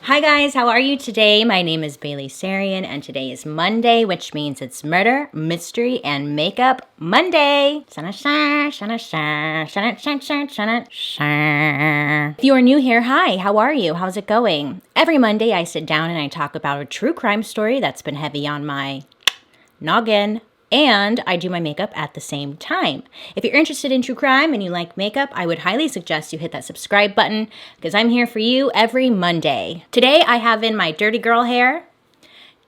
Hi guys, how are you today? My name is BaileySarian and today is Monday, which means it's Murder, Mystery, and Makeup Monday. If you are new here, hi, how are you? How's it going? Every Monday I sit down and I talk about a true crime story that's been heavy on my noggin, and I do my makeup at the same time. If you're interested in true crime and you like makeup, I would highly suggest you hit that subscribe button because I'm here for you every Monday. Today I have in my dirty girl hair.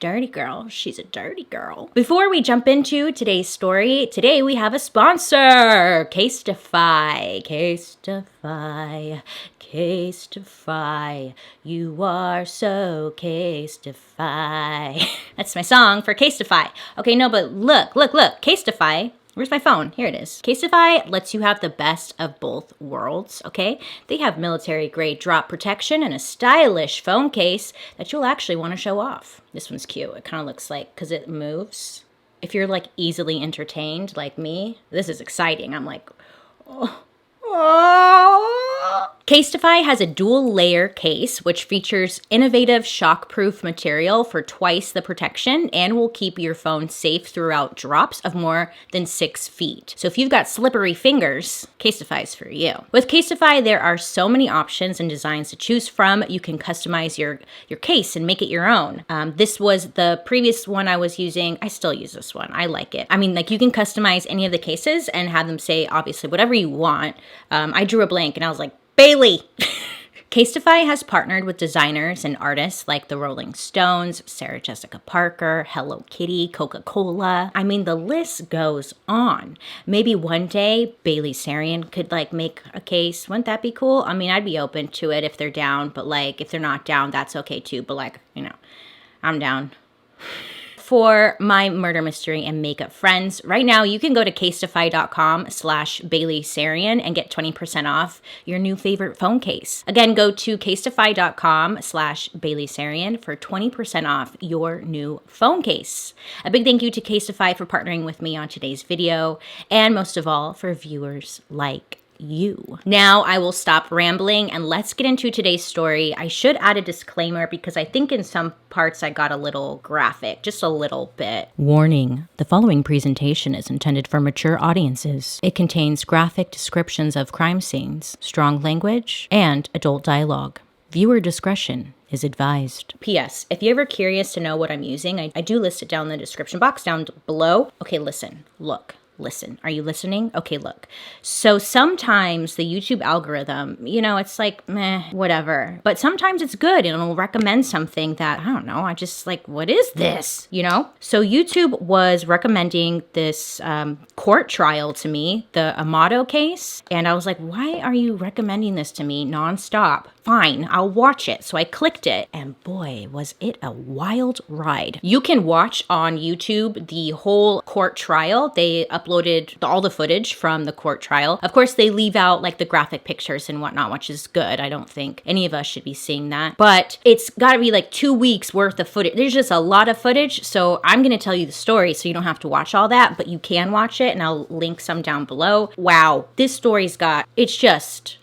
Dirty girl, she's a dirty girl. Before we jump into today's story, today we have a sponsor, CaseTIFY. CaseTIFY. CaseTIFY, you are so CaseTIFY. That's my song for CaseTIFY. Okay, no, but look, CaseTIFY. Where's my phone? Here it is. CaseTIFY lets you have the best of both worlds, okay? They have military-grade drop protection and a stylish phone case that you'll actually want to show off. This one's cute. It kind of looks like, because it moves. If you're, like, easily entertained like me, this is exciting. I'm like, oh. CaseTIFY has a dual layer case which features innovative shockproof material for twice the protection and will keep your phone safe throughout drops of more than 6 feet. So if you've got slippery fingers, CaseTIFY is for you. With CaseTIFY, there are so many options and designs to choose from. You can customize your case and make it your own. This was the previous one I was using. I still use this one. I like it. I mean, like, you can customize any of the cases and have them say, obviously, whatever you want. I drew a blank and I was like, Bailey. CaseTIFY has partnered with designers and artists like the Rolling Stones, Sarah Jessica Parker, Hello Kitty, Coca-Cola. I mean, the list goes on. Maybe one day BaileySarian could like make a case. Wouldn't that be cool? I mean, I'd be open to it if they're down, but like if they're not down, that's okay too. But like, you know, I'm down. For my murder, mystery, and makeup friends, right now you can go to casetify.com/BaileySarian and get 20% off your new favorite phone case. Again, go to casetify.com/BaileySarian for 20% off your new phone case. A big thank you to CaseTIFY for partnering with me on today's video, and most of all, for viewers like you. Now I will stop rambling and let's get into today's story. I should add a disclaimer because I think in some parts I got a little graphic, just a little bit. Warning, the following presentation is intended for mature audiences. It contains graphic descriptions of crime scenes, strong language, and adult dialogue. Viewer discretion is advised. P.S. If you're ever curious to know what I'm using, I do list it down in the description box down below. Okay, listen, look. Listen, are you listening? Okay, look. So sometimes the YouTube algorithm, you know, it's like, meh, whatever. But sometimes it's good and it'll recommend something that, I don't know, I just like, what is this? You know? So YouTube was recommending this court trial to me, the Amato case. And I was like, why are you recommending this to me nonstop? Fine, I'll watch it. So I clicked it and boy, was it a wild ride. You can watch on YouTube the whole court trial. They uploaded all the footage from the court trial. Of course, they leave out like the graphic pictures and whatnot, which is good. I don't think any of us should be seeing that, but it's gotta be like 2 weeks worth of footage. There's just a lot of footage. So I'm gonna tell you the story so you don't have to watch all that, but you can watch it and I'll link some down below. Wow, this story's got, it's just...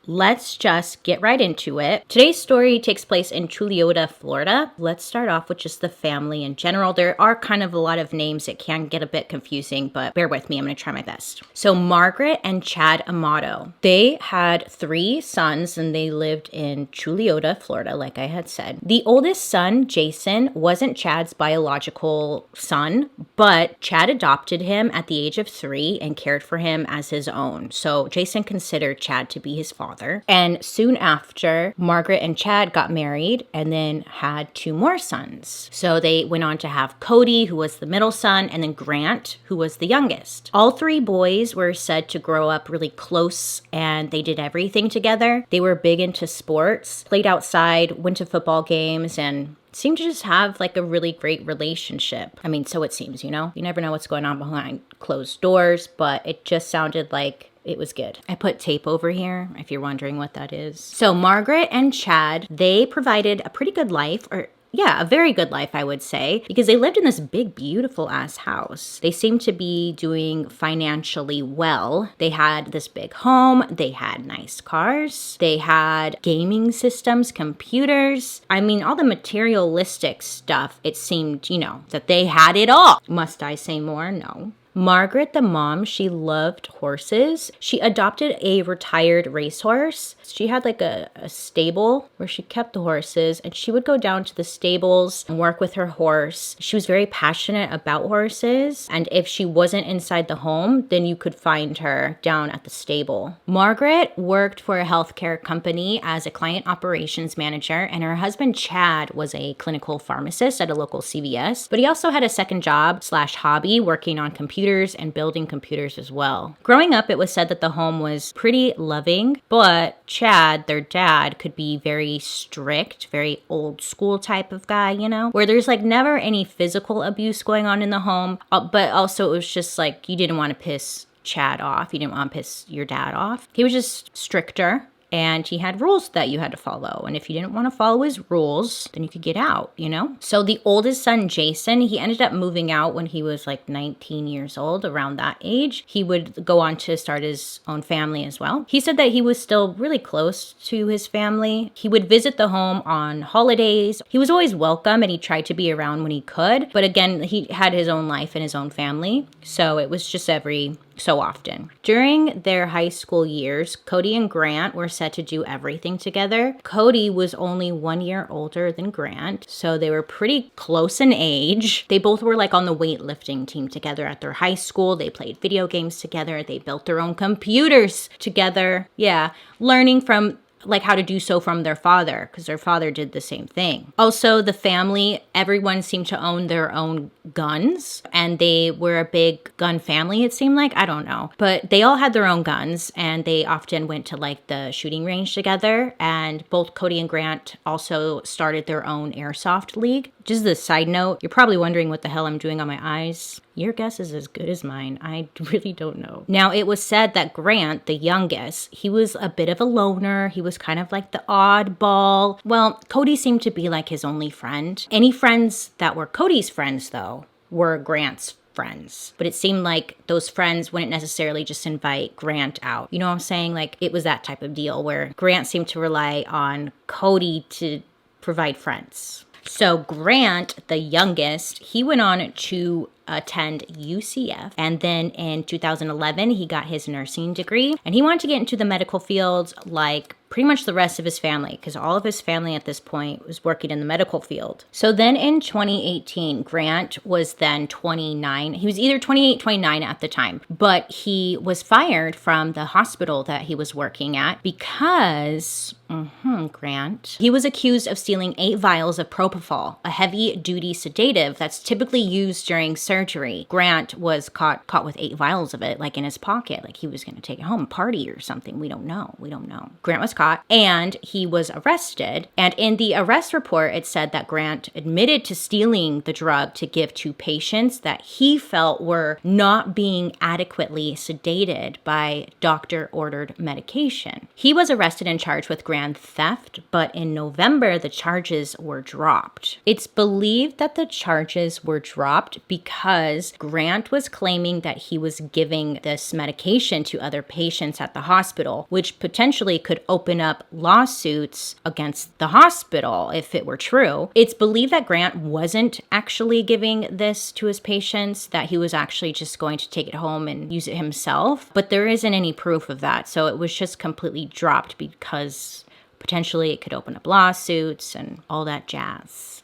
Let's just get right into it. Today's story takes place in Tuliota, Florida. Let's start off with just the family in general. There are kind of a lot of names that can get a bit confusing, but bear with me, I'm gonna try my best. So Margaret and Chad Amato, they had 3 sons and they lived in Tuliota, Florida, like I had said. The oldest son, Jason, wasn't Chad's biological son, but Chad adopted him at the age of 3 and cared for him as his own. So Jason considered Chad to be his father. And soon after, Margaret and Chad got married and then had 2 more sons. So they went on to have Cody, who was the middle son, and then Grant, who was the youngest. All 3 boys were said to grow up really close and they did everything together. They were big into sports, played outside, went to football games, and seemed to just have like a really great relationship. I mean, so it seems, you know? You never know what's going on behind closed doors, but it just sounded like it was good. I put tape over here if you're wondering what that is. So Margaret and Chad, they provided a pretty good life, or yeah, a very good life, I would say, because they lived in this big, beautiful ass house. They seemed to be doing financially well. They had this big home. They had nice cars. They had gaming systems, computers. I mean, all the materialistic stuff, it seemed, you know, that they had it all. Must I say more? No. Margaret, the mom, she loved horses. She adopted a retired racehorse. She had like a stable where she kept the horses, and she would go down to the stables and work with her horse. She was very passionate about horses, and if she wasn't inside the home, then you could find her down at the stable. Margaret worked for a healthcare company as a client operations manager, and her husband Chad was a clinical pharmacist at a local CVS, but he also had a second job / hobby working on computers and building computers as well. Growing up, it was said that the home was pretty loving, but Chad, their dad, could be very strict, very old school type of guy, you know, where there's like never any physical abuse going on in the home, but also it was just like you didn't want to piss Chad off. You didn't want to piss your dad off. He was just stricter. And he had rules that you had to follow. And if you didn't want to follow his rules, then you could get out, you know? So the oldest son, Jason, he ended up moving out when he was like 19 years old, around that age. He would go on to start his own family as well. He said that he was still really close to his family. He would visit the home on holidays. He was always welcome and he tried to be around when he could. But again, he had his own life and his own family. So it was just every so often. During their high school years, Cody and Grant were set to do everything together. Cody was only 1 year older than Grant, so they were pretty close in age. They both were like on the weightlifting team together at their high school. They played video games together. They built their own computers together. Yeah, learning from like how to do so from their father, because their father did the same thing. Also, the family, everyone seemed to own their own guns, and they were a big gun family, it seemed like. I don't know. But they all had their own guns, and they often went to like the shooting range together. And both Cody and Grant also started their own airsoft league. Just as a side note, you're probably wondering what the hell I'm doing on my eyes. Your guess is as good as mine. I really don't know. Now, it was said that Grant, the youngest, he was a bit of a loner. He was kind of like the oddball. Well, Cody seemed to be like his only friend. Any friends that were Cody's friends, though, were Grant's friends. But it seemed like those friends wouldn't necessarily just invite Grant out. You know what I'm saying? Like, it was that type of deal where Grant seemed to rely on Cody to provide friends. So Grant, the youngest, he went on to attend UCF. And then in 2011, he got his nursing degree. And he wanted to get into the medical field like pretty much the rest of his family, because all of his family at this point was working in the medical field. So then in 2018, Grant was then 29. He was either 28, 29 at the time, but he was fired from the hospital that he was working at because, Grant, he was accused of stealing 8 vials of propofol, a heavy-duty sedative that's typically used during surgery. Grant was caught with 8 vials of it, like in his pocket, like he was going to take it home, party or something. We don't know. Grant was caught and he was arrested. And in the arrest report, it said that Grant admitted to stealing the drug to give to patients that he felt were not being adequately sedated by doctor-ordered medication. He was arrested and charged with grand theft, but in November, the charges were dropped. It's believed that the charges were dropped because Grant was claiming that he was giving this medication to other patients at the hospital, which potentially could open up lawsuits against the hospital if it were true. It's believed that Grant wasn't actually giving this to his patients, that he was actually just going to take it home and use it himself, but there isn't any proof of that. So it was just completely dropped because potentially it could open up lawsuits and all that jazz.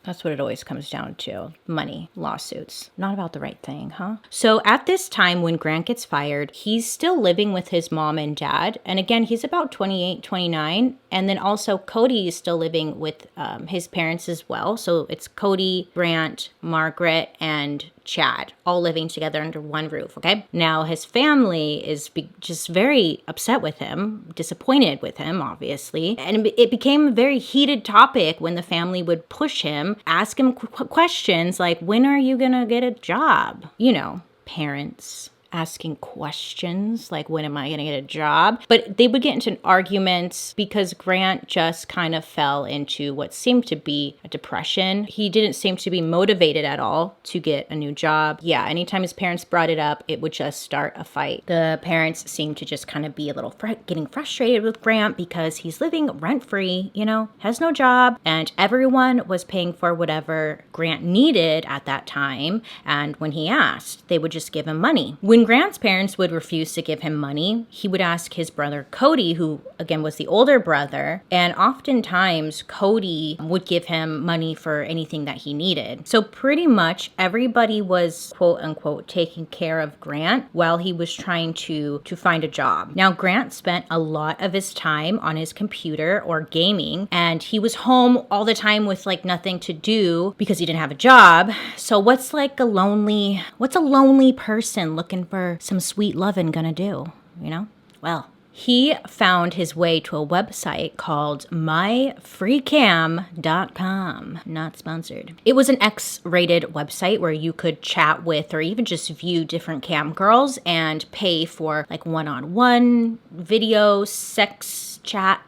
That's what it always comes down to. Money, lawsuits. Not about the right thing, huh? So at this time when Grant gets fired, he's still living with his mom and dad. And again, he's about 28, 29. And then also Cody is still living with his parents as well. So it's Cody, Grant, Margaret, and Chad all living together under one roof, okay? Now, his family is just very upset with him, disappointed with him, obviously. And it became a very heated topic when the family would push him, ask him questions like, when are you gonna get a job? You know, parents asking questions like, when am I gonna get a job? But they would get into arguments because Grant just kind of fell into what seemed to be a depression. He didn't seem to be motivated at all to get a new job. Yeah, anytime his parents brought it up, it would just start a fight. The parents seemed to just kind of be a little getting frustrated with Grant because he's living rent-free, you know, has no job, and everyone was paying for whatever Grant needed at that time. And when he asked, they would just give him money. When Grant's parents would refuse to give him money, he would ask his brother Cody, who again was the older brother, and oftentimes Cody would give him money for anything that he needed. So pretty much everybody was quote unquote taking care of Grant while he was trying to find a job. Now Grant spent a lot of his time on his computer or gaming, and he was home all the time with like nothing to do because he didn't have a job. So what's a lonely person looking for some sweet lovin' gonna do, you know? Well, he found his way to a website called myfreecam.com. Not sponsored. It was an X-rated website where you could chat with or even just view different cam girls and pay for like one-on-one video, sex chat,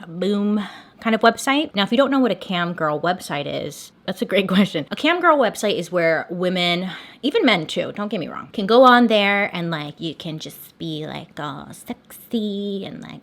boom kind of website. Now, if you don't know what a cam girl website is, that's a great question. A cam girl website is where women, even men too, don't get me wrong, can go on there and like you can just be like all sexy and like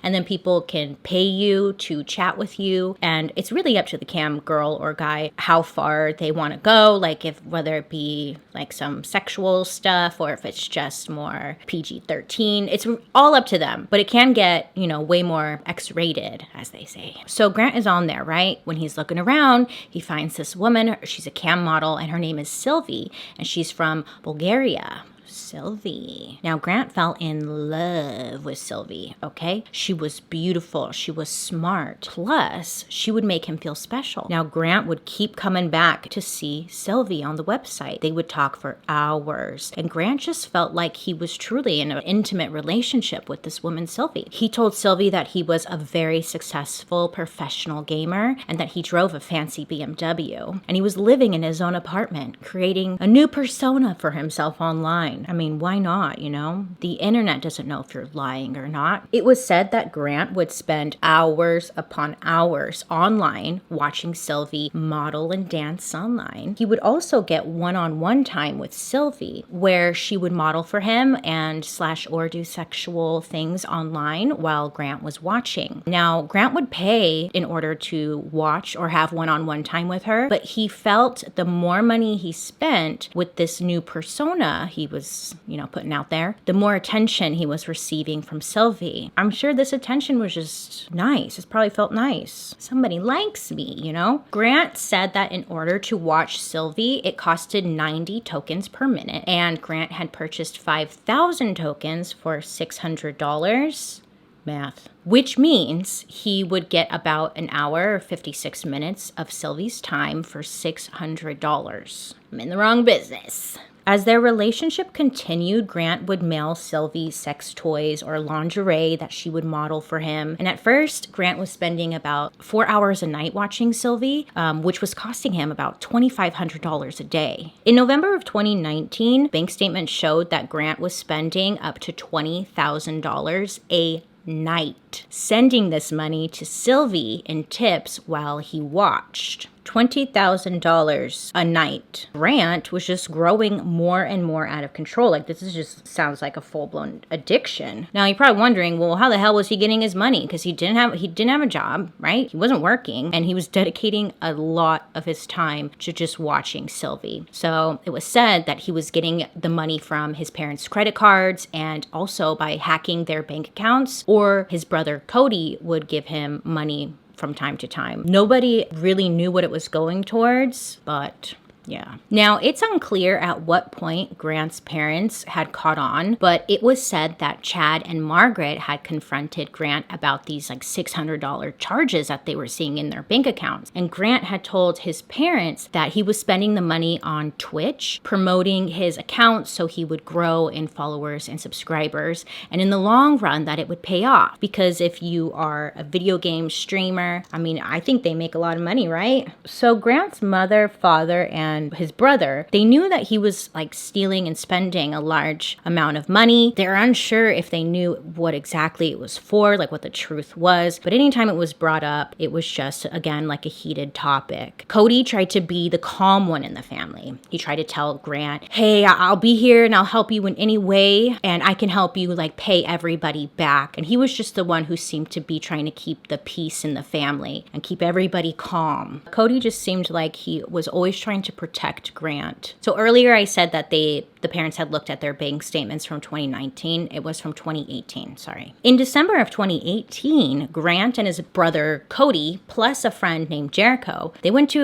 and then people can pay you to chat with you, and it's really up to the cam girl or guy how far they want to go, like if whether it be like some sexual stuff or if it's just more PG-13. It's all up to them, but it can get, you know, way more X-rated, as they say. So Grant is on there, right? When he's looking around, he finds this woman. She's a cam model and her name is Sylvie, and she's from Bulgaria. Sylvie. Now, Grant fell in love with Sylvie, okay? She was beautiful. She was smart. Plus, she would make him feel special. Now, Grant would keep coming back to see Sylvie on the website. They would talk for hours, and Grant just felt like he was truly in an intimate relationship with this woman, Sylvie. He told Sylvie that he was a very successful professional gamer and that he drove a fancy BMW, and he was living in his own apartment, creating a new persona for himself online. I mean, why not, you know? The internet doesn't know if you're lying or not. It was said that Grant would spend hours upon hours online watching Sylvie model and dance online. He would also get one-on-one time with Sylvie where she would model for him and or do sexual things online while Grant was watching. Now, Grant would pay in order to watch or have one-on-one time with her, but he felt the more money he spent with this new persona he was, you know, putting out there, the more attention he was receiving from Sylvie. I'm sure this attention was just nice. It probably felt nice. Somebody likes me, you know? Grant said that in order to watch Sylvie, it costed 90 tokens per minute, and Grant had purchased 5,000 tokens for $600. Math. Which means he would get about an hour or 56 minutes of Sylvie's time for $600. I'm in the wrong business. As their relationship continued, Grant would mail Sylvie sex toys or lingerie that she would model for him. And at first, Grant was spending about 4 hours a night watching Sylvie, which was costing him about $2,500 a day. In November of 2019, bank statements showed that Grant was spending up to $20,000 a night, sending this money to Sylvie in tips while he watched. $20,000 a night. Grant was just growing more and more out of control. Like, this is just sounds like a full-blown addiction. Now, you're probably wondering, well, how the hell was he getting his money? Because he didn't have a job, right? He wasn't working, and he was dedicating a lot of his time to just watching Sylvie. So it was said that he was getting the money from his parents' credit cards and also by hacking their bank accounts, or his brother Cody would give him money from time to time. Nobody really knew what it was going towards, but yeah. Now, it's unclear at what point Grant's parents had caught on, but it was said that Chad and Margaret had confronted Grant about these like $600 charges that they were seeing in their bank accounts. And Grant had told his parents that he was spending the money on Twitch, promoting his account so he would grow in followers and subscribers. And in the long run, that it would pay off. Because if you are a video game streamer, I mean, I think they make a lot of money, right? So Grant's mother, father, and and his brother, they knew that he was like stealing and spending a large amount of money. They're unsure if they knew what exactly it was for, like what the truth was. But anytime it was brought up, it was just, again, like a heated topic. Cody tried to be the calm one in the family. He tried to tell Grant, hey, I'll be here and I'll help you in any way, and I can help you like pay everybody back. And he was just the one who seemed to be trying to keep the peace in the family and keep everybody calm. Cody just seemed like he was always trying to protect Grant. So earlier I said that the parents had looked at their bank statements from 2019. It was from 2018, sorry. In December of 2018, Grant and his brother Cody, plus a friend named Jericho, they went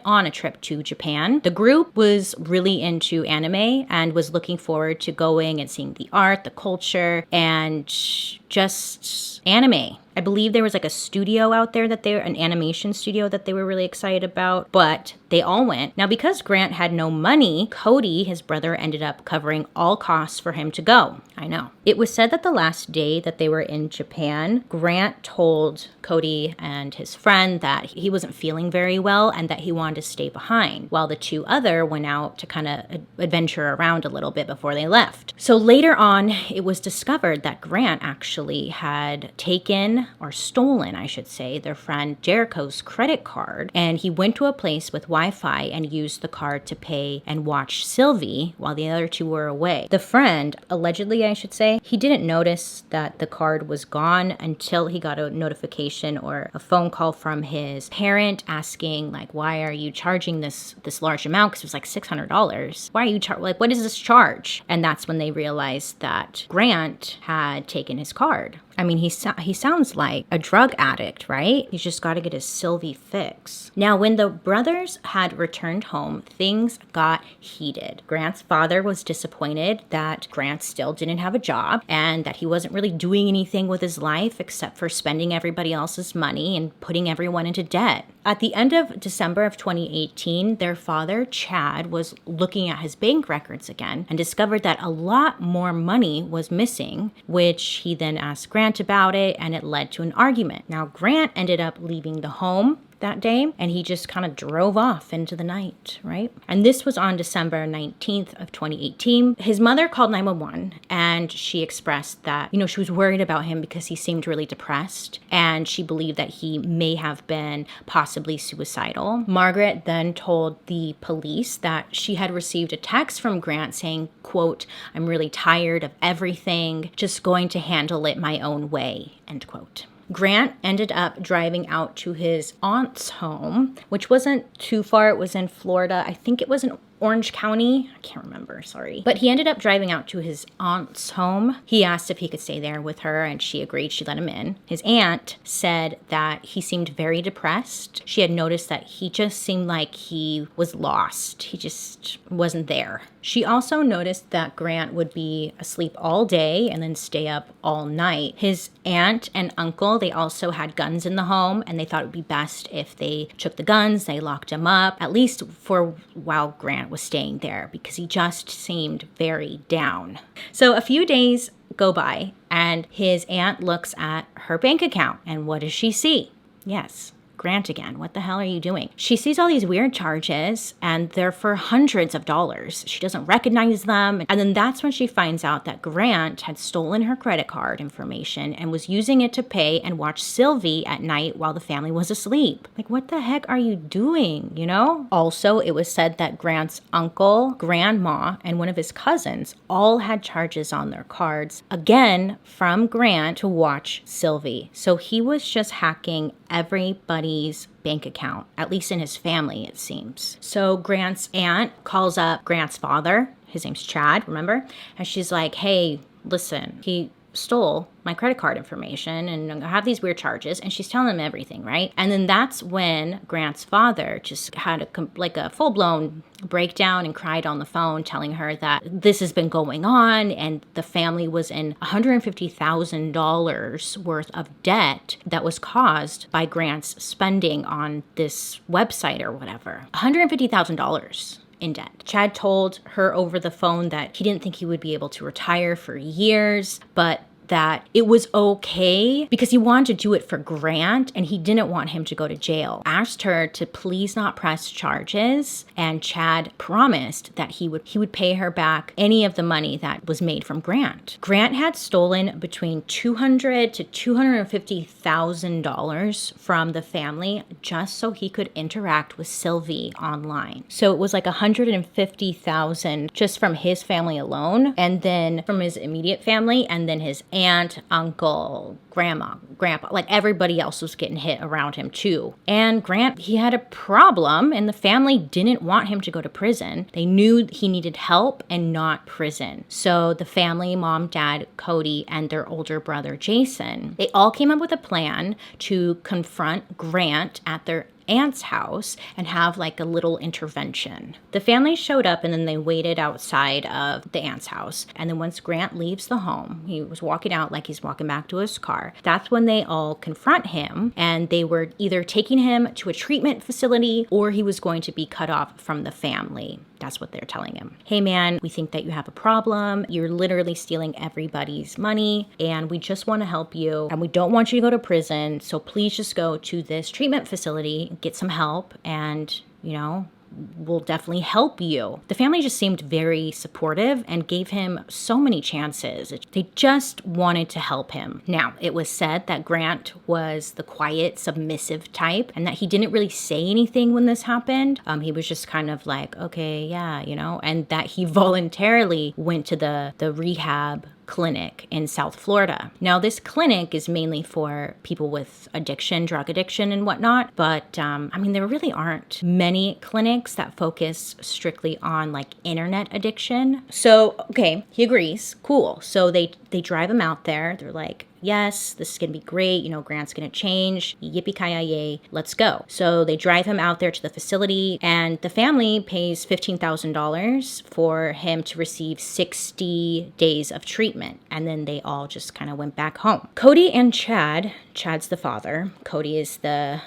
on a trip to Japan. The group was really into anime and was looking forward to going and seeing the art, the culture, and just anime. I believe there was like a studio out there an animation studio that they were really excited about, but they all went. Now, because Grant had no money, Cody, his brother, ended up covering all costs for him to go. I know. It was said that the last day that they were in Japan, Grant told Cody and his friend that he wasn't feeling very well and that he wanted to stay behind, while the two other went out to kind of adventure around a little bit before they left. So later on, it was discovered that Grant actually had taken, or stolen, I should say, their friend Jericho's credit card, and he went to a place with Wi-Fi and used the card to pay and watch Sylvie while the other two were away. The friend, allegedly I should say, he didn't notice that the card was gone until he got a notification or a phone call from his parent asking, like, why are you charging this large amount? Because it was like $600. Why are you like, what is this charge? And that's when they realized that Grant had taken his card. I mean, he sounds like a drug addict, right? He's just got to get his Sylvie fix. Now, when the brothers had returned home, things got heated. Grant's father was disappointed that Grant still didn't have a job and that he wasn't really doing anything with his life except for spending everybody else's money and putting everyone into debt. At the end of December of 2018, their father, Chad, was looking at his bank records again and discovered that a lot more money was missing, which he then asked Grant about it, and it led to an argument. Now, Grant ended up leaving the home that day, and he just kind of drove off into the night, right? And this was on December 19th of 2018. His mother called 911, and she expressed that, she was worried about him because he seemed really depressed, and she believed that he may have been possibly suicidal. Margaret then told the police that she had received a text from Grant saying, quote, "I'm really tired of everything, just going to handle it my own way," end quote. Grant ended up driving out to his aunt's home, which wasn't too far. It was in Florida. I think it was in Orange County. I can't remember, sorry. But he ended up driving out to his aunt's home. He asked if he could stay there with her, and she agreed. She let him in. His aunt said that he seemed very depressed. She had noticed that he just seemed like he was lost. He just wasn't there. She also noticed that Grant would be asleep all day and then stay up all night. His aunt and uncle, they also had guns in the home, and they thought it would be best if they took the guns, they locked him up, at least for while Grant was staying there, because he just seemed very down. So a few days go by, and his aunt looks at her bank account, and what does she see? Yes, Grant again. What the hell are you doing? She sees all these weird charges, and they're for hundreds of dollars. She doesn't recognize them. And then that's when she finds out that Grant had stolen her credit card information and was using it to pay and watch Sylvie at night while the family was asleep. Like, what the heck are you doing, Also, it was said that Grant's uncle, grandma, and one of his cousins all had charges on their cards, again, from Grant to watch Sylvie. So he was just hacking everybody's bank account, at least in his family, it seems. So Grant's aunt calls up Grant's father. His name's Chad, remember? And she's like, hey, listen, he stole my credit card information and I have these weird charges, and she's telling him everything, right? And then that's when Grant's father just had a full-blown breakdown and cried on the phone, telling her that this has been going on and the family was in $150,000 worth of debt that was caused by Grant's spending on this website or whatever. $150,000 in debt. Chad told her over the phone that he didn't think he would be able to retire for years, but that it was okay because he wanted to do it for Grant and he didn't want him to go to jail. Asked her to please not press charges, and Chad promised that he would pay her back any of the money that was made from Grant. Grant had stolen between $200,000 to $250,000 from the family just so he could interact with Sylvie online. So it was like $150,000 just from his family alone, and then from his immediate family, and then his aunt, uncle, grandma, grandpa, like everybody else was getting hit around him too. And Grant, he had a problem, and the family didn't want him to go to prison. They knew he needed help and not prison. So the family, mom, dad, Cody, and their older brother, Jason, they all came up with a plan to confront Grant at their aunt's house and have like a little intervention. The family showed up and then they waited outside of the aunt's house. And then once Grant leaves the home, he was walking out like he's walking back to his car. That's when they all confront him, and they were either taking him to a treatment facility or he was going to be cut off from the family. That's what they're telling him. Hey man, we think that you have a problem. You're literally stealing everybody's money and we just want to help you and we don't want you to go to prison. So please just go to this treatment facility, get some help, and we'll definitely help you. The family just seemed very supportive and gave him so many chances. They just wanted to help him. Now, it was said that Grant was the quiet, submissive type and that he didn't really say anything when this happened. He was just kind of like, okay, yeah, and that he voluntarily went to the rehab clinic in South Florida. Now, this clinic is mainly for people with addiction, drug addiction and whatnot, but there really aren't many clinics that focus strictly on like internet addiction. So, okay, he agrees. Cool. So they drive him out there. They're like, yes, this is going to be great. Grant's going to change. Yippee-ki-yay, let's go. So they drive him out there to the facility, and the family pays $15,000 for him to receive 60 days of treatment. And then they all just kind of went back home. Cody and Chad's the father. Cody is the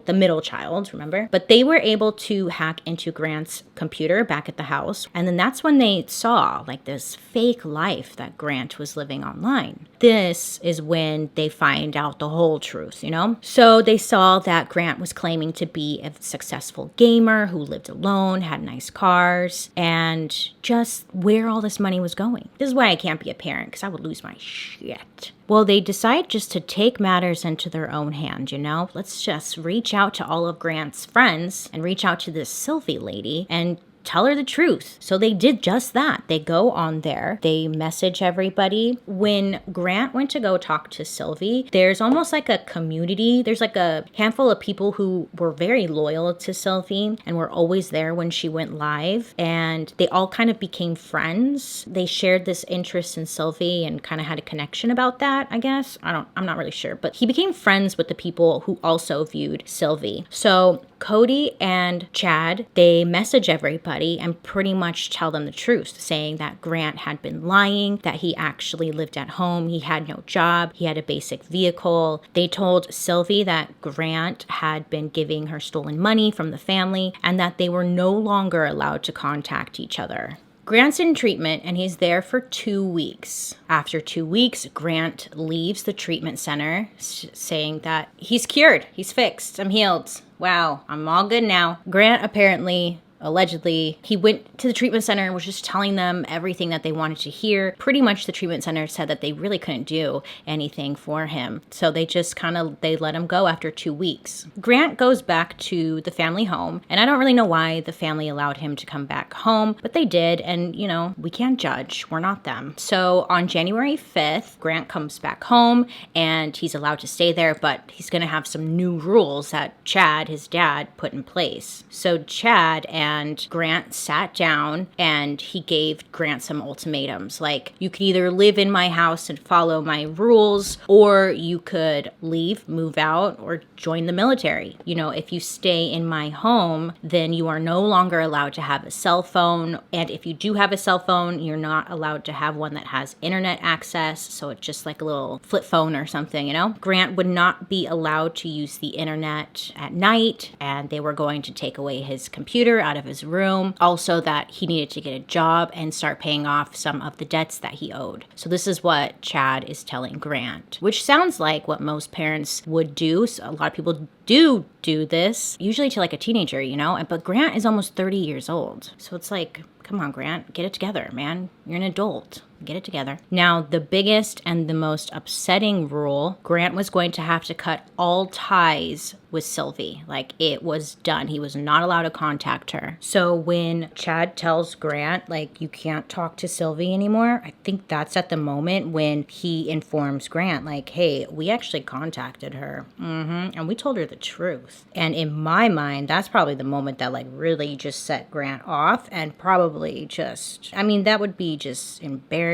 middle child, remember? But they were able to hack into Grant's computer back at the house. And then that's when they saw like this fake life that Grant was living online. This is when they find out the whole truth, So they saw that Grant was claiming to be a successful gamer who lived alone, had nice cars, and just where all this money was going. This is why I can't be a parent, because I would lose my shit. Well, they decide just to take matters into their own hand, Let's just reach out to all of Grant's friends and reach out to this Sylvie lady and tell her the truth. So they did just that. They go on there, they message everybody. When Grant went to go talk to Sylvie, there's almost like a community. There's like a handful of people who were very loyal to Sylvie and were always there when she went live. And they all kind of became friends. They shared this interest in Sylvie and kind of had a connection about that, I guess. I'm not really sure. But he became friends with the people who also viewed Sylvie. So Cody and Chad, they message everybody and pretty much tell them the truth, saying that Grant had been lying, that he actually lived at home, he had no job, he had a basic vehicle. They told Sylvie that Grant had been giving her stolen money from the family and that they were no longer allowed to contact each other. Grant's in treatment and he's there for 2 weeks. After 2 weeks, Grant leaves the treatment center saying that he's cured, he's fixed, I'm healed. Wow, I'm all good now. Grant apparently allegedly, he went to the treatment center and was just telling them everything that they wanted to hear. Pretty much the treatment center said that they really couldn't do anything for him. So they just they let him go after 2 weeks. Grant goes back to the family home, and I don't really know why the family allowed him to come back home, but they did, and we can't judge. We're not them. So on January 5th, Grant comes back home, and he's allowed to stay there, but he's gonna have some new rules that Chad, his dad, put in place. So Chad and Grant sat down and he gave Grant some ultimatums. Like, you could either live in my house and follow my rules, or you could leave, move out, or join the military. If you stay in my home, then you are no longer allowed to have a cell phone. And if you do have a cell phone, you're not allowed to have one that has internet access. So it's just like a little flip phone or something, Grant would not be allowed to use the internet at night, and they were going to take away his computer out out of his room. Also that he needed to get a job and start paying off some of the debts that he owed. So this is what Chad is telling Grant, which sounds like what most parents would do. So a lot of people do this, usually to like a teenager, you know, but Grant is almost 30 years old. So it's like, come on, Grant, get it together, man. You're an adult. Get it together. Now, the biggest and the most upsetting rule, Grant was going to have to cut all ties with Sylvie. Like, it was done. He was not allowed to contact her. So when Chad tells Grant, like, you can't talk to Sylvie anymore, I think that's at the moment when he informs Grant, like, hey, we actually contacted her. And we told her the truth. And in my mind, that's probably the moment that, like, really just set Grant off and probably just, I mean, that would be just embarrassing.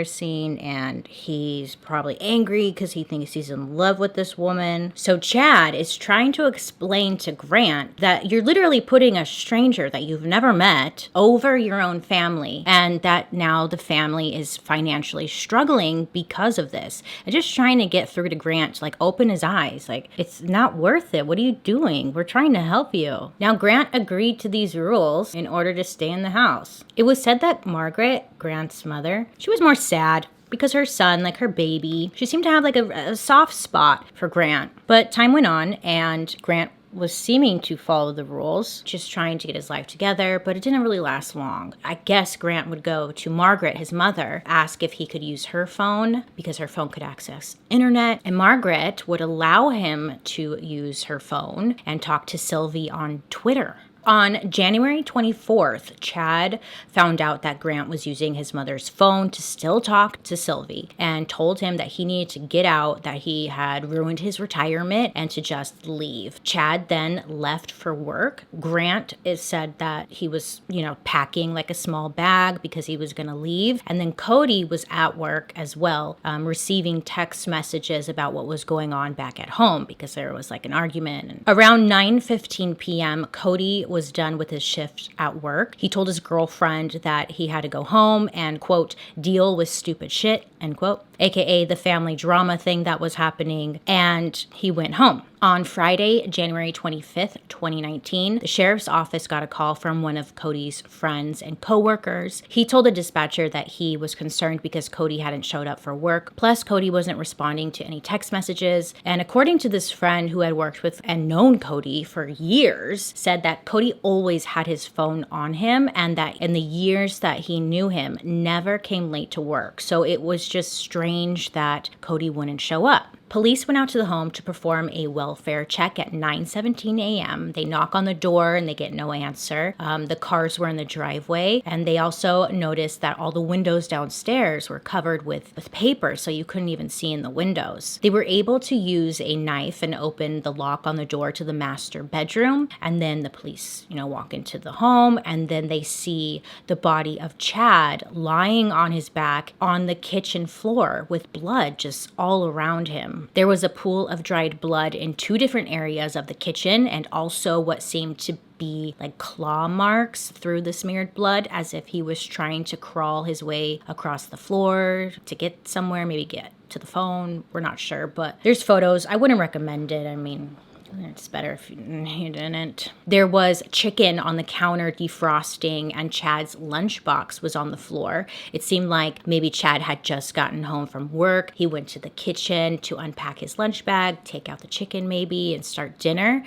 And he's probably angry because he thinks he's in love with this woman. So Chad is trying to explain to Grant that you're literally putting a stranger that you've never met over your own family, and that now the family is financially struggling because of this. And just trying to get through to Grant to like open his eyes. Like, it's not worth it. What are you doing? We're trying to help you. Now Grant agreed to these rules in order to stay in the house. It was said that Margaret, Grant's mother, she was more sad because her son, like her baby, she seemed to have like a soft spot for Grant. But time went on and Grant was seeming to follow the rules, just trying to get his life together, but it didn't really last long. I guess Grant would go to Margaret, his mother, ask if he could use her phone because her phone could access internet, and Margaret would allow him to use her phone and talk to Sylvie on Twitter. On January 24th, Chad found out that Grant was using his mother's phone to still talk to Sylvie and told him that he needed to get out, that he had ruined his retirement, and to just leave. Chad then left for work. Grant is said that he was, packing like a small bag because he was going to leave. And then Cody was at work as well, receiving text messages about what was going on back at home because there was like an argument. And around 9:15 p.m., Cody was done with his shift at work. He told his girlfriend that he had to go home and, quote, deal with stupid shit, end quote, aka the family drama thing that was happening, and he went home. On Friday, January 25th, 2019, the sheriff's office got a call from one of Cody's friends and coworkers. He told the dispatcher that he was concerned because Cody hadn't showed up for work. Plus, Cody wasn't responding to any text messages. And according to this friend who had worked with and known Cody for years, said that Cody always had his phone on him and that in the years that he knew him, never came late to work. So it was just strange that Cody wouldn't show up. Police went out to the home to perform a welfare check at 9:17 a.m. They knock on the door and they get no answer. The cars were in the driveway, and they also noticed that all the windows downstairs were covered with paper, so you couldn't even see in the windows. They were able to use a knife and open the lock on the door to the master bedroom, and then the police, walk into the home, and then they see the body of Chad lying on his back on the kitchen floor with blood just all around him. There was a pool of dried blood in two different areas of the kitchen, and also what seemed to be like claw marks through the smeared blood, as if he was trying to crawl his way across the floor to get somewhere, maybe get to the phone. We're not sure, but there's photos. I wouldn't recommend it. I mean, it's better if you didn't. There was chicken on the counter defrosting, and Chad's lunchbox was on the floor. It seemed like maybe Chad had just gotten home from work. He went to the kitchen to unpack his lunch bag, take out the chicken maybe, and start dinner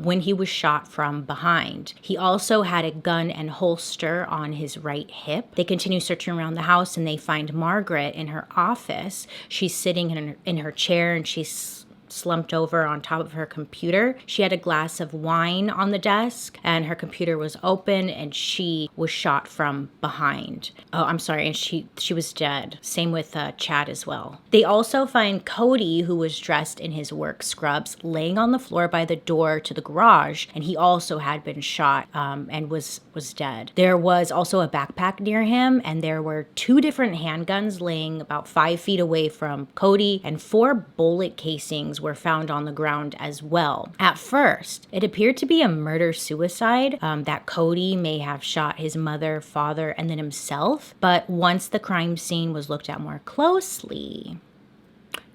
when he was shot from behind. He also had a gun and holster on his right hip. They continue searching around the house, and they find Margaret in her office. She's sitting in her chair, and she's slumped over on top of her computer. She had a glass of wine on the desk, and her computer was open, and she was shot from behind. Oh, I'm sorry, and she was dead. Same with Chad as well. They also find Cody, who was dressed in his work scrubs, laying on the floor by the door to the garage, and he also had been shot and was dead. There was also a backpack near him, and there were two different handguns laying about 5 feet away from Cody, and 4 bullet casings were found on the ground as well. At first, it appeared to be a murder-suicide, that Cody may have shot his mother, father, and then himself. But once the crime scene was looked at more closely,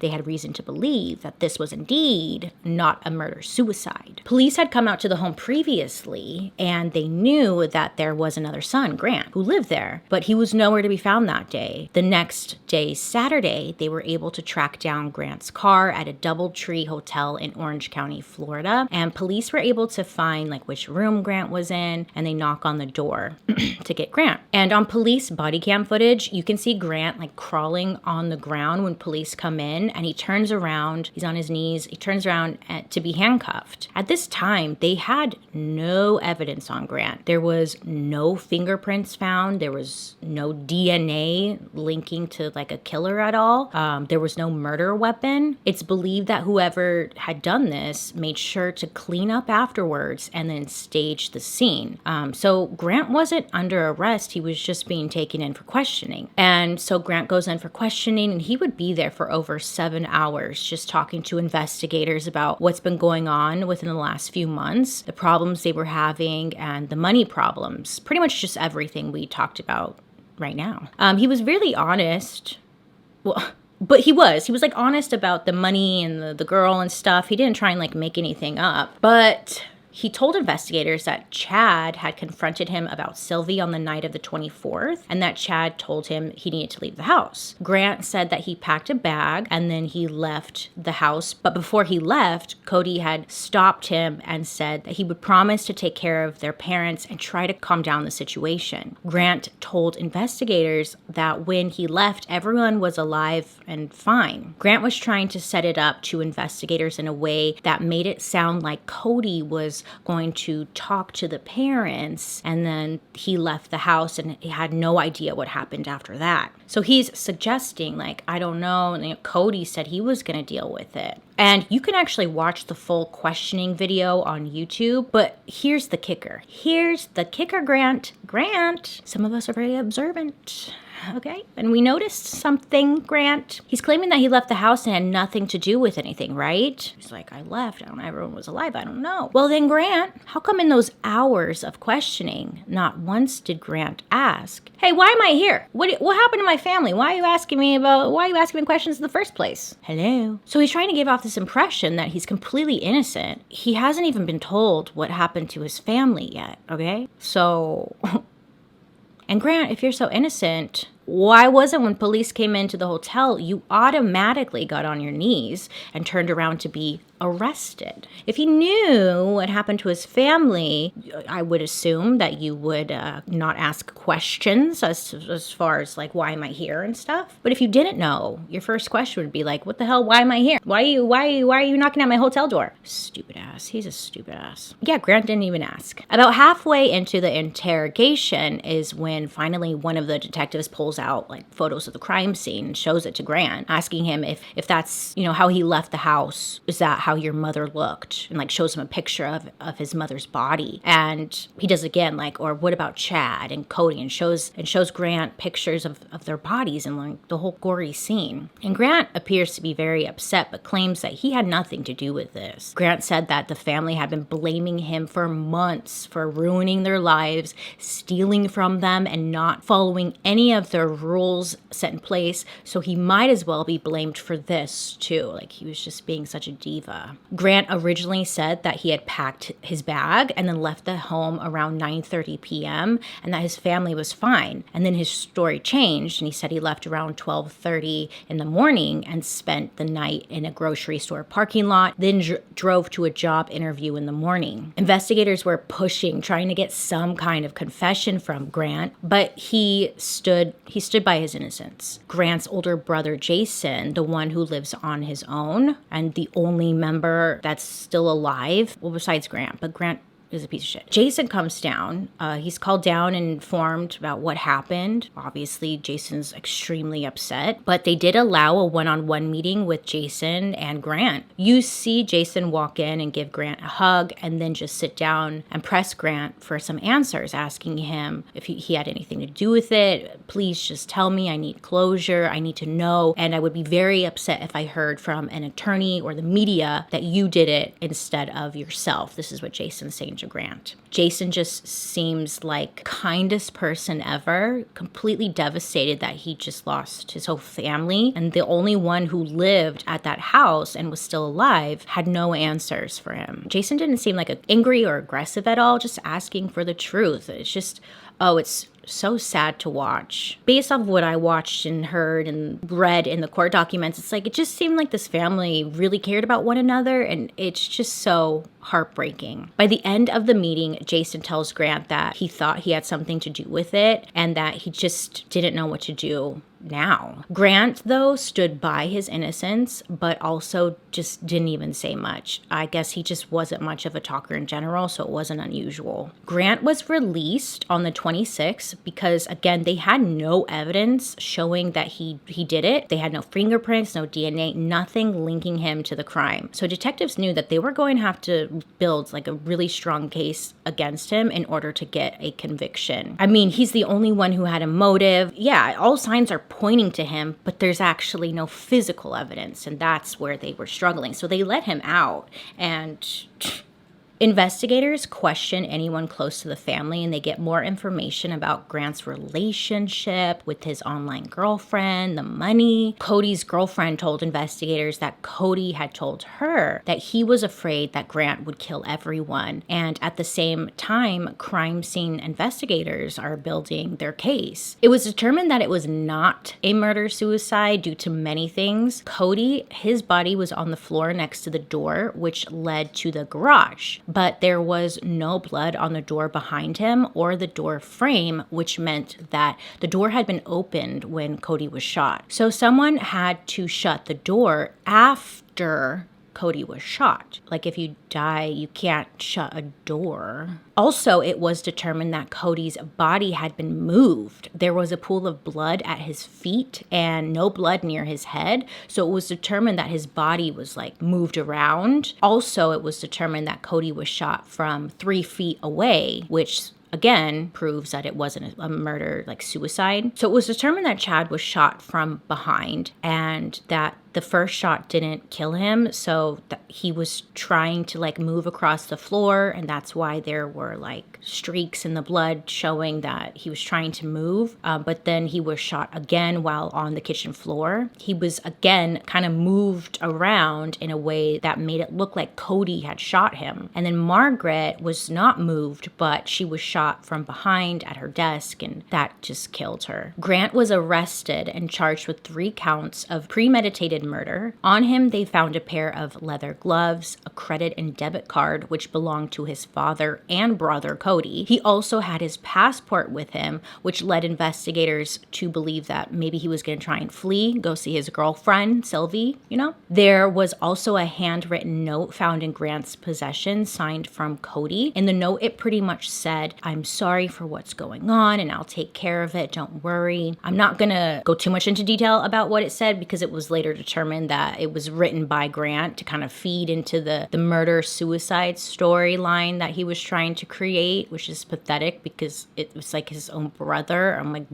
they had reason to believe that this was indeed not a murder-suicide. Police had come out to the home previously, and they knew that there was another son, Grant, who lived there, but he was nowhere to be found that day. The next day, Saturday, they were able to track down Grant's car at a DoubleTree hotel in Orange County, Florida, and police were able to find like which room Grant was in, and they knock on the door to get Grant. And on police body cam footage, you can see Grant like crawling on the ground when police come in, and he turns around, he's on his knees, he turns around to be handcuffed. At this time, they had no evidence on Grant. There was no fingerprints found, there was no DNA linking to like a killer at all. There was no murder weapon. It's believed that whoever had done this made sure to clean up afterwards and then stage the scene. So Grant wasn't under arrest, he was just being taken in for questioning. And so Grant goes in for questioning, and he would be there for over 7 hours just talking to investigators about what's been going on within the last few months, the problems they were having, and the money problems. Pretty much just everything we talked about right now. He was really honest. Well, but he was like honest about the money and the girl and stuff. He didn't try and like make anything up. But he told investigators that Chad had confronted him about Sylvie on the night of the 24th, and that Chad told him he needed to leave the house. Grant said that he packed a bag and then he left the house, but before he left, Cody had stopped him and said that he would promise to take care of their parents and try to calm down the situation. Grant told investigators that when he left, everyone was alive and fine. Grant was trying to set it up to investigators in a way that made it sound like Cody was going to talk to the parents, and then he left the house and he had no idea what happened after that. So he's suggesting, like, I don't know, and Cody said he was going to deal with it. And you can actually watch the full questioning video on YouTube, but here's the kicker. Here's the kicker, Grant. Grant, some of us are very observant. Okay, and we noticed something, Grant. He's claiming that he left the house and had nothing to do with anything, right? He's like, I left. I don't know. Everyone was alive. I don't know. Well, then, Grant, how come in those hours of questioning, not once did Grant ask, hey, why am I here? What happened to my family? Why are you asking me questions in the first place? Hello? So he's trying to give off this impression that he's completely innocent. He hasn't even been told what happened to his family yet, okay? So... And Grant, if you're so innocent, why wasn't when police came into the hotel, you automatically got on your knees and turned around to be arrested? If he knew what happened to his family, I would assume that you would not ask questions as far as like, why am I here and stuff. But if you didn't know, your first question would be like, what the hell? Why am I here? Why are you knocking at my hotel door? Stupid ass. He's a stupid ass. Yeah, Grant didn't even ask. About halfway into the interrogation is when finally one of the detectives pulls out like photos of the crime scene and shows it to Grant, asking him if that's, you know, how he left the house. Is that how your mother looked? And like shows him a picture of his mother's body. And he does again, like, or what about Chad and Cody, and shows Grant pictures of their bodies and like the whole gory scene. And Grant appears to be very upset, but claims that he had nothing to do with this. Grant said that the family had been blaming him for months for ruining their lives, stealing from them, and not following any of their rules set in place, so he might as well be blamed for this too. Like, he was just being such a diva. Grant originally said that he had packed his bag and then left the home around 9:30 p.m. and that his family was fine. And then his story changed, and he said he left around 12:30 in the morning and spent the night in a grocery store parking lot, then drove to a job interview in the morning. Investigators were pushing, trying to get some kind of confession from Grant, but he stood by his innocence. Grant's older brother, Jason, the one who lives on his own and the only member that's still alive, well, besides Grant, but Grant is a piece of shit. Jason comes down. He's called down and informed about what happened. Obviously, Jason's extremely upset, but they did allow a one-on-one meeting with Jason and Grant. You see Jason walk in and give Grant a hug and then just sit down and press Grant for some answers, asking him if he had anything to do with it. Please just tell me. I need closure. I need to know. And I would be very upset if I heard from an attorney or the media that you did it instead of yourself. This is what Jason's saying to Grant. Jason just seems like kindest person ever, completely devastated that he just lost his whole family. And the only one who lived at that house and was still alive had no answers for him. Jason didn't seem like angry or aggressive at all, just asking for the truth. It's just, oh, it's so sad to watch. Based off of what I watched and heard and read in the court documents, it's like it just seemed like this family really cared about one another, and it's just so heartbreaking. By the end of the meeting, Jason tells Grant that he thought he had something to do with it and that he just didn't know what to do now. Grant, though, stood by his innocence, but also just didn't even say much. I guess he just wasn't much of a talker in general, so it wasn't unusual. Grant was released on the 26th because, again, they had no evidence showing that he did it. They had no fingerprints, no DNA, nothing linking him to the crime. So detectives knew that they were going to have to build like a really strong case against him in order to get a conviction. I mean, he's the only one who had a motive. Yeah, all signs are pointing to him, but there's actually no physical evidence, and that's where they were struggling. So they let him out, and investigators question anyone close to the family, and they get more information about Grant's relationship with his online girlfriend, the money. Cody's girlfriend told investigators that Cody had told her that he was afraid that Grant would kill everyone. And at the same time, crime scene investigators are building their case. It was determined that it was not a murder-suicide due to many things. Cody, his body was on the floor next to the door, which led to the garage. But there was no blood on the door behind him or the door frame, which meant that the door had been opened when Cody was shot. So someone had to shut the door after Cody was shot. Like, if you die, you can't shut a door. Also, it was determined that Cody's body had been moved. There was a pool of blood at his feet and no blood near his head. So it was determined that his body was like moved around. Also, it was determined that Cody was shot from 3 feet away, which again proves that it wasn't a murder, like suicide. So it was determined that Chad was shot from behind and that the first shot didn't kill him, so he was trying to like move across the floor, and that's why there were like streaks in the blood showing that he was trying to move. But then he was shot again while on the kitchen floor. He was again kind of moved around in a way that made it look like Cody had shot him. And then Margaret was not moved, but she was shot from behind at her desk, and that just killed her. Grant was arrested and charged with 3 counts of premeditated murder. On him, they found a pair of leather gloves, a credit and debit card, which belonged to his father and brother Cody. He also had his passport with him, which led investigators to believe that maybe he was going to try and flee, go see his girlfriend, Sylvie, you know? There was also a handwritten note found in Grant's possession, signed from Cody. In the note, it pretty much said, "I'm sorry for what's going on, and I'll take care of it. Don't worry." I'm not going to go too much into detail about what it said because it was later determined that it was written by Grant to kind of feed into the murder-suicide storyline that he was trying to create, which is pathetic because it was like his own brother. I'm like,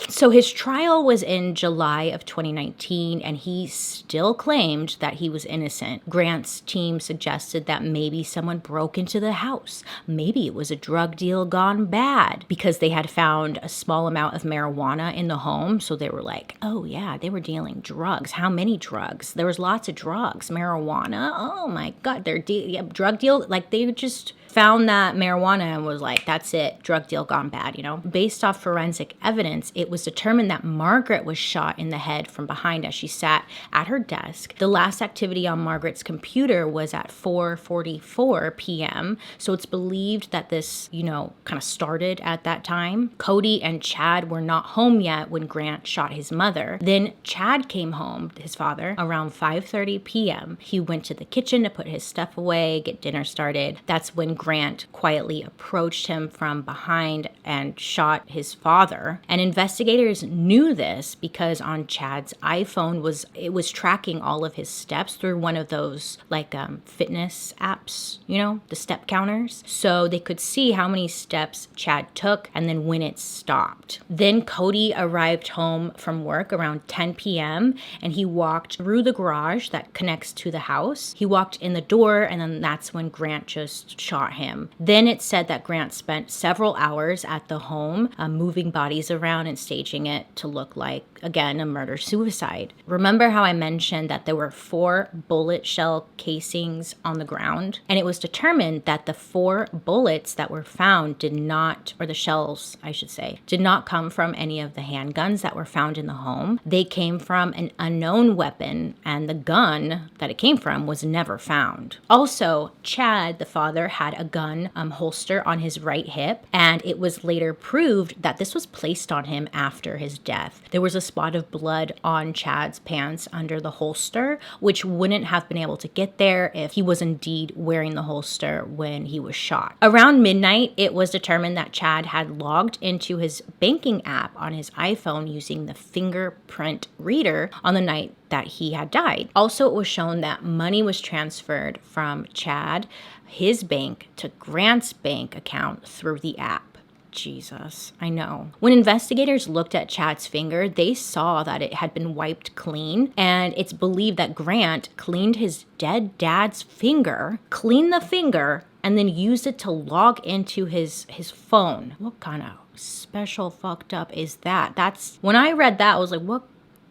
so his trial was in July of 2019, and he still claimed that he was innocent. Grant's team suggested that maybe someone broke into the house. Maybe it was a drug deal gone bad because they had found a small amount of marijuana in the home. So they were like, oh yeah, they were dealing drugs. How many drugs? There was lots of drugs. Marijuana? Oh my God, they're drug deal? Like they just found that marijuana and was like, that's it, drug deal gone bad, you know? Based off forensic evidence, it was determined that Margaret was shot in the head from behind as she sat at her desk. The last activity on Margaret's computer was at 4:44 p.m., so it's believed that this, you know, kind of started at that time. Cody and Chad were not home yet when Grant shot his mother. Then Chad came home, his father, around 5:30 p.m. He went to the kitchen to put his stuff away, get dinner started. That's when Grant quietly approached him from behind and shot his father. finger. And investigators knew this because on Chad's iPhone it was tracking all of his steps through one of those like fitness apps, you know, the step counters. So they could see how many steps Chad took and then when it stopped. Then Cody arrived home from work around 10 p.m. and he walked through the garage that connects to the house. He walked in the door and then that's when Grant just shot him. Then it said that Grant spent several hours at the home moving bodies around and staging it to look like, again, a murder-suicide. Remember how I mentioned that there were 4 bullet shell casings on the ground? And it was determined that the 4 bullets that were found did not, or the shells, I should say, did not come from any of the handguns that were found in the home. They came from an unknown weapon, and the gun that it came from was never found. Also, Chad, the father, had a gun holster on his right hip, and it was later proved that this was placed on him after his death. There was a spot of blood on Chad's pants under the holster, which wouldn't have been able to get there if he was indeed wearing the holster when he was shot. Around midnight, it was determined that Chad had logged into his banking app on his iPhone using the fingerprint reader on the night that he had died. Also, it was shown that money was transferred from Chad, his bank, to Grant's bank account through the app. Jesus, I know. When investigators looked at Chad's finger, they saw that it had been wiped clean, and it's believed that Grant cleaned his dead dad's finger, cleaned the finger, and then used it to log into his phone. What kind of special fucked up is that? That's, when I read that, I was like, what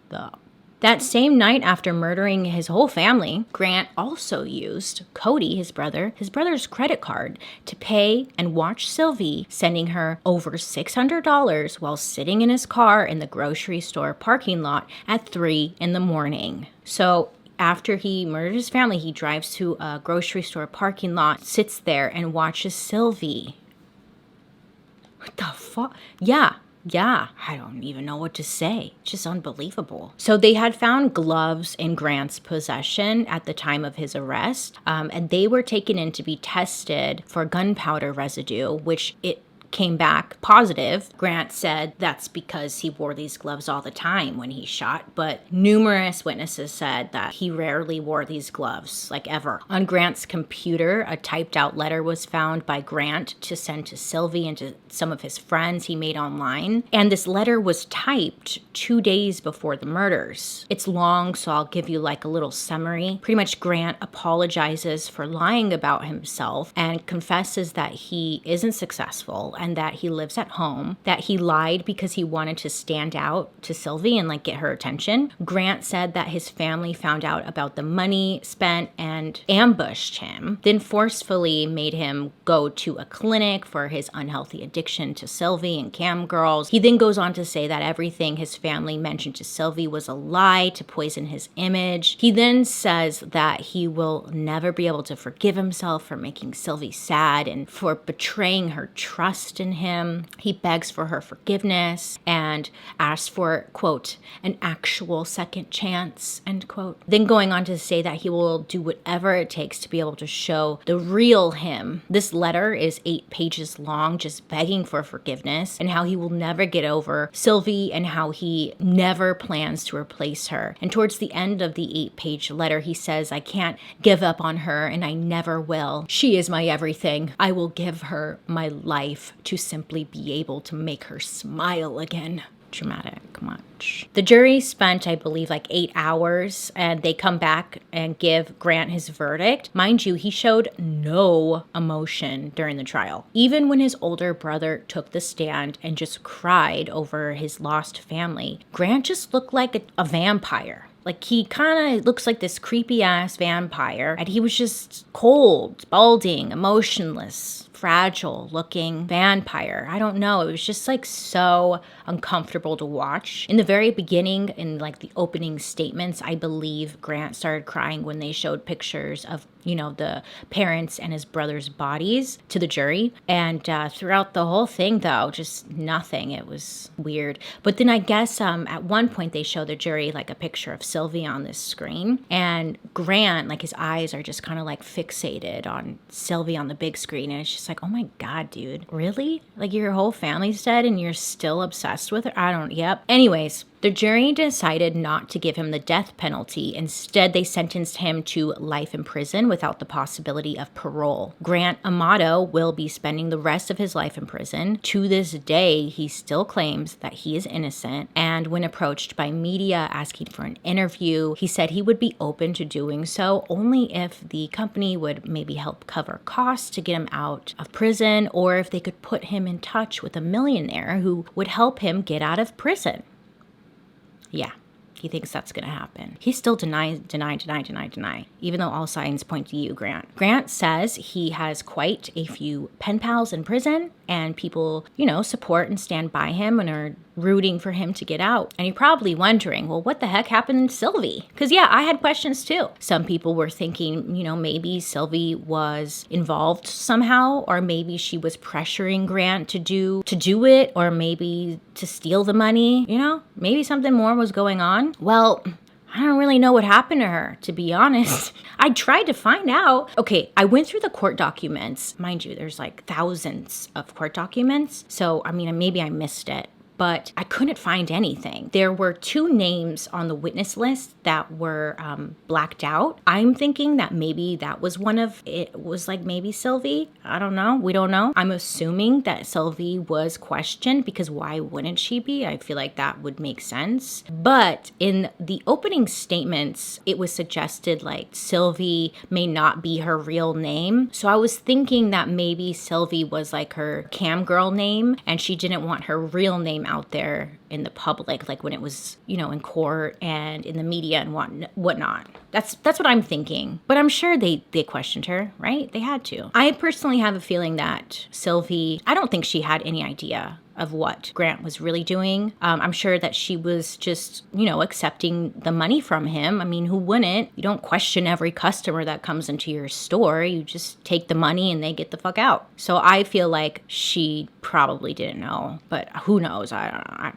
the... That same night after murdering his whole family, Grant also used Cody, his brother's credit card to pay and watch Sylvie, sending her over $600 while sitting in his car in the grocery store parking lot at 3 in the morning. So after he murdered his family, he drives to a grocery store parking lot, sits there and watches Sylvie. What the fuck? Yeah, I don't even know what to say. It's just unbelievable. So they had found gloves in Grant's possession at the time of his arrest, and they were taken in to be tested for gunpowder residue, which it came back positive. Grant said that's because he wore these gloves all the time when he shot, but numerous witnesses said that he rarely wore these gloves, like ever. On Grant's computer, a typed out letter was found by Grant to send to Sylvie and to some of his friends he made online. And this letter was typed 2 days before the murders. It's long, so I'll give you like a little summary. Pretty much Grant apologizes for lying about himself and confesses that he isn't successful and that he lives at home, that he lied because he wanted to stand out to Sylvie and like get her attention. Grant said that his family found out about the money spent and ambushed him, then forcefully made him go to a clinic for his unhealthy addiction to Sylvie and cam girls. He then goes on to say that everything his family mentioned to Sylvie was a lie to poison his image. He then says that he will never be able to forgive himself for making Sylvie sad and for betraying her trust in him. He begs for her forgiveness and asks for, quote, an actual second chance, end quote. Then going on to say that he will do whatever it takes to be able to show the real him. This letter is 8 pages long, just begging for forgiveness and how he will never get over Sylvie and how he never plans to replace her. And towards the end of the 8-page letter, he says, I can't give up on her and I never will. She is my everything. I will give her my life to simply be able to make her smile again. Dramatic much. The jury spent, I believe, like 8 hours, and they come back and give Grant his verdict. Mind you, he showed no emotion during the trial. Even when his older brother took the stand and just cried over his lost family, Grant just looked like a vampire. Like, he kind of looks like this creepy-ass vampire, and he was just cold, balding, emotionless, fragile-looking vampire. I don't know. It was just, like, so uncomfortable to watch. In the very beginning, in, like, the opening statements, I believe Grant started crying when they showed pictures of, you know, the parents and his brother's bodies to the jury. And throughout the whole thing, though, just nothing. It was weird. But then I guess at one point they show the jury, like, a picture of Sylvie on this screen, and Grant, like, his eyes are just kind of like fixated on Sylvie on the big screen, and it's just just like, oh my God, dude, really? Like your whole family's dead and you're still obsessed with her? Yep. Anyways, the jury decided not to give him the death penalty. Instead, they sentenced him to life in prison without the possibility of parole. Grant Amato will be spending the rest of his life in prison. To this day, he still claims that he is innocent. And when approached by media asking for an interview, he said he would be open to doing so only if the company would maybe help cover costs to get him out of prison, or if they could put him in touch with a millionaire who would help him get out of prison. Yeah, he thinks that's going to happen. He still deny, even though all signs point to you, Grant. Grant says he has quite a few pen pals in prison, and people, support and stand by him and are rooting for him to get out. And you're probably wondering, well, what the heck happened to Sylvie? Because yeah, I had questions too. Some people were thinking, maybe Sylvie was involved somehow, or maybe she was pressuring Grant to do it, or maybe to steal the money, maybe something more was going on. Well, I don't really know what happened to her, to be honest. I tried to find out. Okay, I went through the court documents. Mind you, there's like thousands of court documents. So, maybe I missed it, but I couldn't find anything. There were 2 names on the witness list that were blacked out. I'm thinking that maybe that was one of it, was like maybe Sylvie. I don't know. We don't know. I'm assuming that Sylvie was questioned, because why wouldn't she be? I feel like that would make sense. But in the opening statements, it was suggested like Sylvie may not be her real name. So I was thinking that maybe Sylvie was like her cam girl name, and she didn't want her real name out there in the public, like when it was, in court and in the media and whatnot. That's what I'm thinking. But I'm sure they questioned her, right? They had to. I personally have a feeling that Sylvie, I don't think she had any idea of what Grant was really doing. I'm sure that she was just, accepting the money from him. Who wouldn't? You don't question every customer that comes into your store. You just take the money and they get the fuck out. So I feel like she probably didn't know, but who knows? I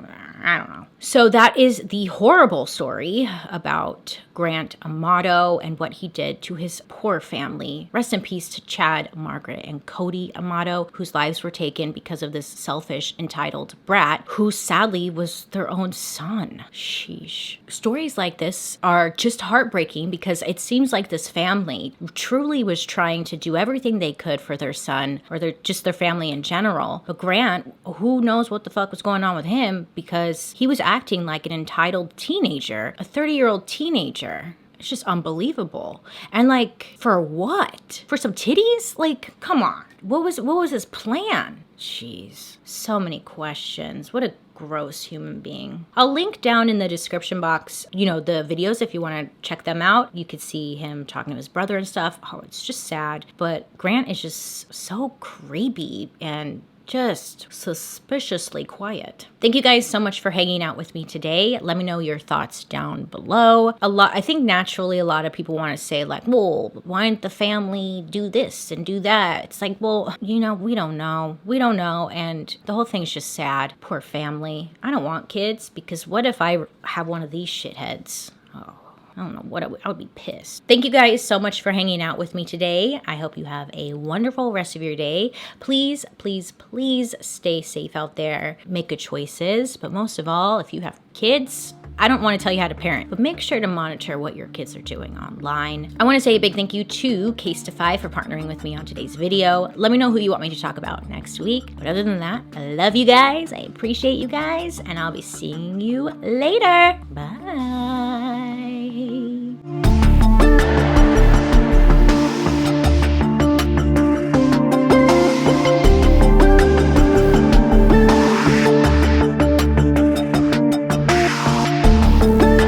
don't know. So that is the horrible story about Grant Amato and what he did to his poor family. Rest in peace to Chad, Margaret, and Cody Amato, whose lives were taken because of this selfish, entitled brat who sadly was their own son. Sheesh. Stories like this are just heartbreaking, because it seems like this family truly was trying to do everything they could for their son, or their family in general. But Grant, who knows what the fuck was going on with him, because he was acting like an entitled teenager, a 30-year-old teenager. It's just unbelievable. And like, for what? For some titties? Like, come on. What was his plan? Jeez. So many questions. What a gross human being. I'll link down in the description box, the videos if you want to check them out. You could see him talking to his brother and stuff. Oh, it's just sad. But Grant is just so creepy and just suspiciously quiet. Thank you guys so much for hanging out with me today. Let me know your thoughts down below. I think naturally a lot of people want to say like, well, why didn't the family do this and do that? It's like, well, we don't know. We don't know. And the whole thing's just sad. Poor family. I don't want kids, because what if I have one of these shitheads? Oh. I don't know I would be pissed. Thank you guys so much for hanging out with me today. I hope you have a wonderful rest of your day. Please, please, please stay safe out there. Make good choices. But most of all, if you have kids, I don't want to tell you how to parent, but make sure to monitor what your kids are doing online. I want to say a big thank you to CaseTIFY for partnering with me on today's video. Let me know who you want me to talk about next week. But other than that, I love you guys. I appreciate you guys, and I'll be seeing you later. Bye.